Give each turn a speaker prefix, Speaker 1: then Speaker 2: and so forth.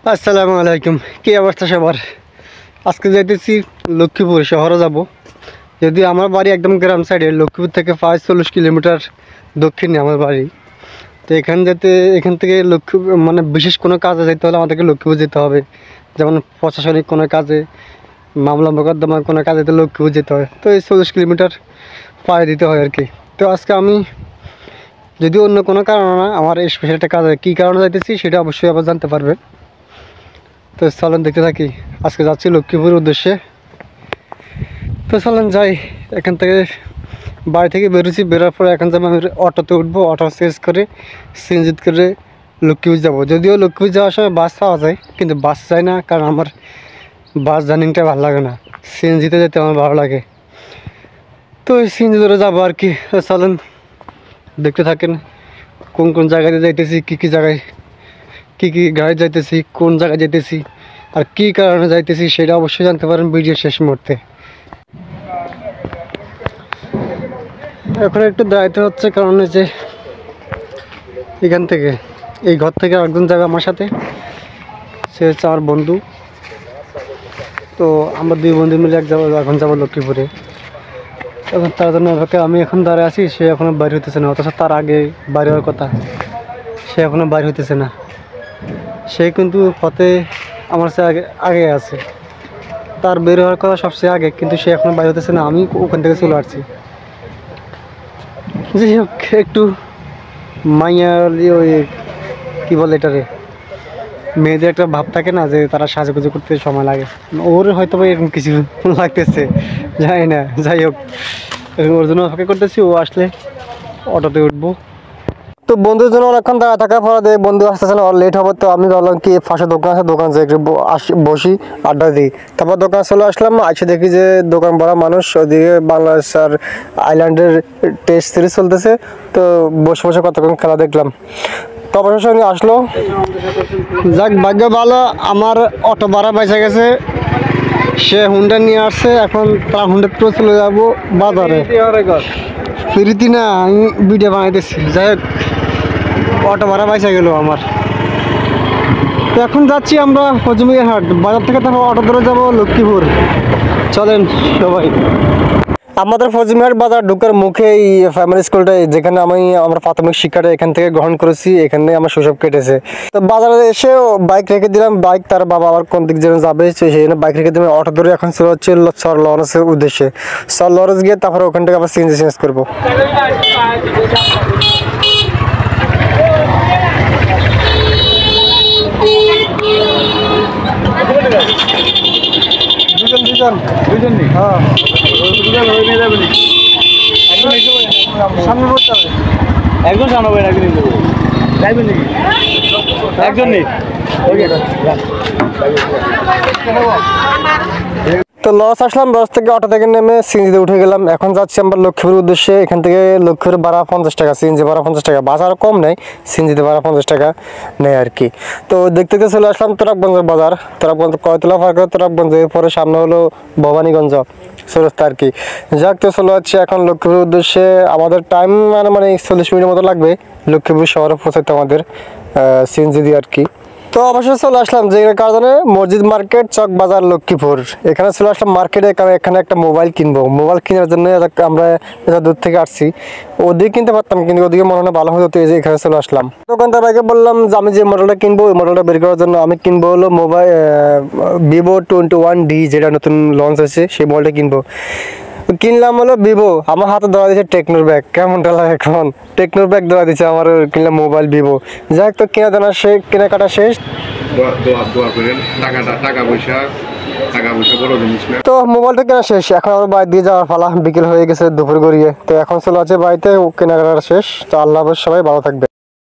Speaker 1: আসসালামু আলাইকুম। কি অবস্থা সবার? আজকে যাইতেছি লক্ষ্মীপুর শহরে যাব। যদি আমার বাড়ি একদম গ্রাম সাইডে, লক্ষ্মীপুর থেকে 40 কিলোমিটার দক্ষিণে আমার বাড়ি। তো এখান থেকে লক্ষ্মীপুর মানে বিশেষ কোনো কাজে যেতে হলে আমাদেরকে লক্ষ্মীপুর যেতে হবে। যেমন প্রশাসনিক কোনো কাজে, মামলা মোকদ্দমার কোনো কাজে তো লক্ষ্মীপুর যেতে হয়। তো এই 40 কিলোমিটার পাড়ি দিতে হয় আর কি। তো আজকে আমি যদি অন্য কোনো কারণে না, আমার এই স্পেশাল একটা কাজে কী কারণে যাইতেছি সেটা অবশ্যই আবার জানতে পারবেন। তো চলেন দেখতে থাকি। আজকে যাচ্ছি লক্ষ্মীপুরের উদ্দেশ্যে। তো চলেন যাই। এখান থেকে বাড়ি থেকে বেরোচ্ছি, বেরোর পরে এখন যাবো আমি অটোতে উঠবো। অটো চেঞ্জ করে সিএনজি করে লক্ষ্মীপুর যাবো। যদিও লক্ষ্মীপুর যাওয়ার সময় বাস পাওয়া যায়, কিন্তু বাস যায় না, কারণ আমার বাস জার্নিংটা ভালো লাগে না। সিএনজিতে যেতে আমার ভালো লাগে। তো ওই সিএনজি ধরে যাবো আর কি। চলেন দেখতে থাকেন কোন কোন জায়গাতে যাইতেছি, কী জায়গায় কী গাড়ি যাইতেছি, কোন জায়গায় যাইতেছি, আর কী কারণে যাইতেছি সেটা অবশ্যই জানতে পারেন ভিডিও শেষ মুহূর্তে। এখন একটু দাঁড়াইতে হচ্ছে, কারণ যে এখান থেকে এই ঘর থেকে একজন যাবে আমার সাথে, সে হচ্ছে আমার বন্ধু। তো আমরা দুই বন্ধু মিলে এখন যাবো লক্ষ্মীপুরে। এখন তার জন্য আমি এখন দাঁড়ায় আছি, সে এখনও বাইরে হইতেছে না, অথচ তার আগে বাইরে হওয়ার কথা, সে এখনও বাইরে হইতেছে না। সে কিন্তু পথে আমার সে আগে আছে, তার বের হওয়ার কথা সবচেয়ে আগে, কিন্তু সে এখনও বাইরে হতেছে না। আমি ওখান থেকে চলে আসছি। যাই হোক, একটু মাইয়ার ওই কী বলে এটারে, মেয়েদের একটা ভাব থাকে না যে তারা সাজুগুজু করতে সময় লাগে, ওর হয়তো এরকম কিছু লাগতেছে, জানি না। যাই হোক, ওর জন্য অপেক্ষা করতেছি, ও আসলে অটোতে উঠবো। তো বন্ধুর জন্য অনেকক্ষণ দাঁড়া থাকার পরে দেখ বন্ধু আসতেছে না, ওর লেট হবে। তো আমি ভাবলাম কি পাশে দোকান আছে, দোকান যে একটু বসি, আড্ডা দিই। তারপর দোকান চলে আসলাম, আসে দেখি যে দোকান ভরা মানুষ। ওদিকে বাংলাদেশ আর আয়ারল্যান্ডের টেস্ট সিরিজ চলতেছে। তো বসে বসে কতক্ষণ খেলা দেখলাম। তো অবশেষে সঙ্গে আসলো। যাক, ভাগ্য ভালো, আমার অটো ভাড়া বেঁচে গেছে। সে হুন্ডা নিয়ে আসছে, এখন তার হুন্ডা করে চলে যাবো বাজারে। ফিরিতি না, আমি ভিডিও বানাইতেছি। যাই হোক, অটো ভাড়া বেঁচে গেল আমার। তো এখন যাচ্ছি আমরা ফজমিয়া হাট বাজার থেকে, তারপর অটো ধরে যাবো লক্ষ্মীপুর। চলেন সবাই। আমাদের ফজমিহাট বাজার ঢুকার মুখে এই প্রাইমারি স্কুলটা, যেখানে আমার প্রাথমিক শিক্ষাটা এখান থেকে গ্রহণ করেছি, এখানে আমার শৈশব কেটেছে। তো বাজারে এসে বাইক রেখে দিলাম, বাইক তার বাবা আবার কোন দিক যেন যাবে, সেই জন্য বাইক রেখে দিলাম। অটো ধরে এখন চলে হচ্ছে সর লরেন্সের উদ্দেশ্যে। সর লরেন্স গিয়ে তারপরে ওখান থেকে আবার সিএনজি চেঞ্জ করবো। হ্যাঁ, সামনে পড়তে হবে, একজন জানাবো, একজন নেই। তো লস আসলাম, লস থেকে অটো থেকে নেমে সিএনজিতে উঠে গেলাম। এখন যাচ্ছি আমরা লক্ষ্মীপুর উদ্দেশ্যে। এখান থেকে লক্ষ্মীপুর ভাড়া 50 টাকা, সিএনজি ভাড়া 50 টাকা, বাজার কম নেয়, সিএনজিতে ভাড়া 50 টাকা নেয় আর কি। তো দেখতে দেখতে চলে আসলাম তোরাবগঞ্জের বাজার। তোরাবগঞ্জ কয়তলা পার করে তোরাবগঞ্জ, এরপরে সামনে হলো ভবানীগঞ্জ চৌরাস্তা আর কি। যাক, তো চলে যাচ্ছে এখন লক্ষ্মীপুর উদ্দেশ্যে। আমাদের টাইম মানে 40 মিনিটের মতো লাগবে লক্ষ্মীপুর শহরে পৌঁছাতে আমাদের সিএনজি দিয়ে আর কি। তো অবশ্যই চলে আসলাম যে কারণে মসজিদ মার্কেট, চক বাজার, লক্ষ্মীপুর। এখানে চলে আসলাম মার্কেটে, কারণ এখানে একটা মোবাইল কিনবো। মোবাইল কেনার জন্য আমরা এত দূর থেকে আসছি। ওদিকে কিনতে পারতাম, কিন্তু ওদিকে মনে হয় ভালো হতো, এই যে এখানে চলে আসলাম। দোকানদার ভাইকে বললাম যে আমি যে মডেলটা কিনবো, ওই মডেলটা বের করার জন্য আমি কিনবো হলো মোবাইল ভিভো 21D, যেটা নতুন লঞ্চ হয়েছে, সেই মোবাইলটা কিনবো। কিনলাম হলো ভিভো, আমার হাতে ধরা দিচ্ছে টেকনোর ব্যাগ। কেমনটা লাগে এখন, টেকনোর ব্যাগ ধরা দিচ্ছে আমার, কিনলাম মোবাইল ভিভো। যাই, তো কেনাকাটা শেষ। তো মোবাইলটা কেনা শেষ, এখন আমার বাড়ি দিয়ে যাওয়ার পালা। বিকেল হয়ে গেছে, দুপুর গড়িয়ে। তো এখন চলে আছে বাড়িতে, কেনাকাটা শেষ। তো আল্লাহ হাফেজ, সবাই ভালো থাকবে।